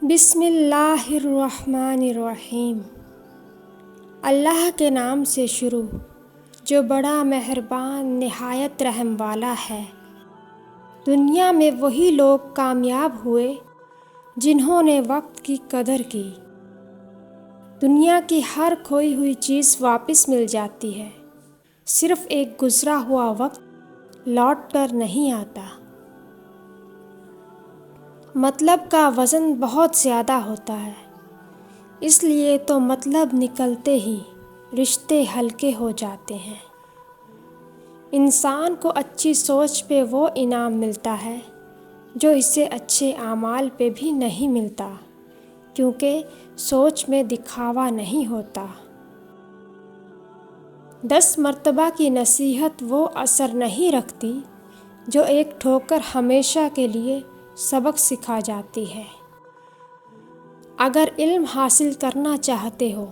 بسم اللہ الرحمن الرحیم۔ اللہ کے نام سے شروع جو بڑا مہربان نہایت رحم والا ہے۔ دنیا میں وہی لوگ کامیاب ہوئے جنہوں نے وقت کی قدر کی۔ دنیا کی ہر کھوئی ہوئی چیز واپس مل جاتی ہے، صرف ایک گزرا ہوا وقت لوٹ کر نہیں آتا۔ مطلب کا وزن بہت زیادہ ہوتا ہے، اس لیے تو مطلب نکلتے ہی رشتے ہلکے ہو جاتے ہیں۔ انسان کو اچھی سوچ پہ وہ انعام ملتا ہے جو اسے اچھے اعمال پہ بھی نہیں ملتا، کیونکہ سوچ میں دکھاوا نہیں ہوتا۔ 10 مرتبہ کی نصیحت وہ اثر نہیں رکھتی جو ایک ٹھوکر ہمیشہ کے لیے سبق سکھا جاتی ہے۔ اگر علم حاصل کرنا چاہتے ہو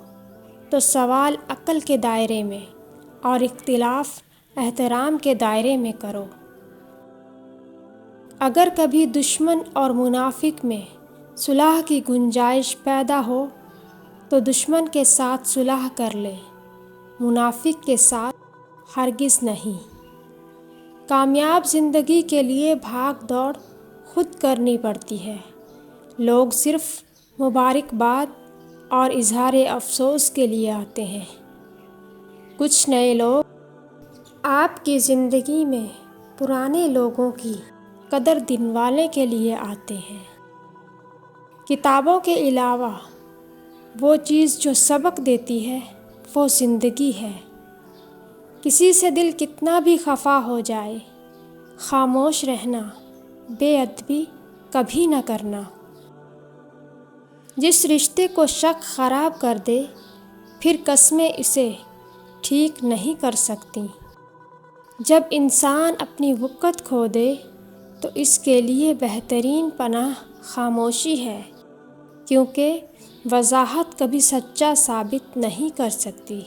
تو سوال عقل کے دائرے میں اور اختلاف احترام کے دائرے میں کرو۔ اگر کبھی دشمن اور منافق میں صلح کی گنجائش پیدا ہو تو دشمن کے ساتھ صلح کر لے، منافق کے ساتھ ہرگز نہیں۔ کامیاب زندگی کے لیے بھاگ دوڑ خود کرنی پڑتی ہے۔ لوگ صرف مبارکباد اور اظہار افسوس کے لیے آتے ہیں۔ کچھ نئے لوگ آپ کی زندگی میں پرانے لوگوں کی قدر دلوانے کے لیے آتے ہیں۔ کتابوں کے علاوہ وہ چیز جو سبق دیتی ہے وہ زندگی ہے۔ کسی سے دل کتنا بھی خفا ہو جائے، خاموش رہنا، بے ادبی کبھی نہ کرنا۔ جس رشتے کو شک خراب کر دے، پھر قسمیں اسے ٹھیک نہیں کر سکتی۔ جب انسان اپنی وقت کھو دے تو اس کے لیے بہترین پناہ خاموشی ہے، کیونکہ وضاحت کبھی سچا ثابت نہیں کر سکتی۔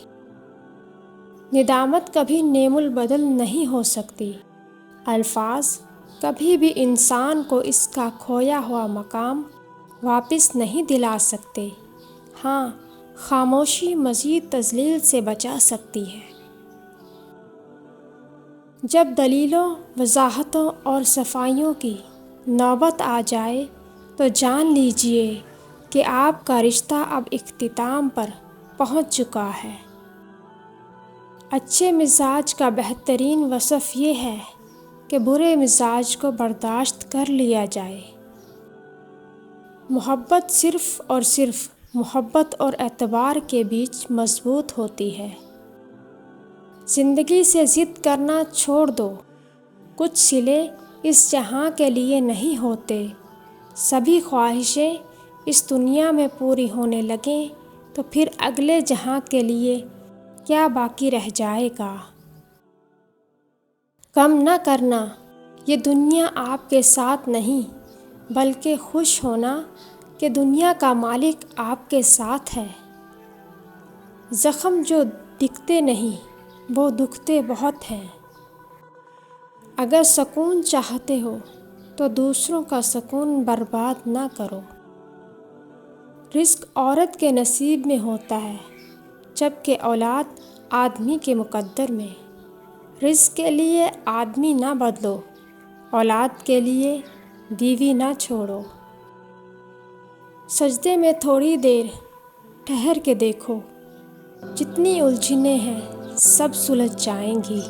ندامت کبھی نعم البدل نہیں ہو سکتی۔ الفاظ کبھی بھی انسان کو اس کا کھویا ہوا مقام واپس نہیں دلا سکتے۔ ہاں، خاموشی مزید تذلیل سے بچا سکتی ہے۔ جب دلیلوں، وضاحتوں اور صفائیوں کی نوبت آ جائے تو جان لیجیے کہ آپ کا رشتہ اب اختتام پر پہنچ چکا ہے۔ اچھے مزاج کا بہترین وصف یہ ہے کہ برے مزاج کو برداشت کر لیا جائے۔ محبت صرف اور صرف محبت اور اعتبار کے بیچ مضبوط ہوتی ہے۔ زندگی سے ضد کرنا چھوڑ دو۔ کچھ صلے اس جہاں کے لیے نہیں ہوتے۔ سبھی خواہشیں اس دنیا میں پوری ہونے لگیں تو پھر اگلے جہاں کے لیے کیا باقی رہ جائے گا؟ غم نہ کرنا، یہ دنیا آپ کے ساتھ نہیں، بلکہ خوش ہونا کہ دنیا کا مالک آپ کے ساتھ ہے۔ زخم جو دکھتے نہیں وہ دکھتے بہت ہیں۔ اگر سکون چاہتے ہو تو دوسروں کا سکون برباد نہ کرو۔ رزق عورت کے نصیب میں ہوتا ہے، جبکہ اولاد آدمی کے مقدر میں۔ رزق کے لیے آدمی نہ بدلو، اولاد کے لیے بیوی نہ چھوڑو۔ سجدے میں تھوڑی دیر ٹھہر کے دیکھو، جتنی الجھنیں ہیں سب سلجھ جائیں گی۔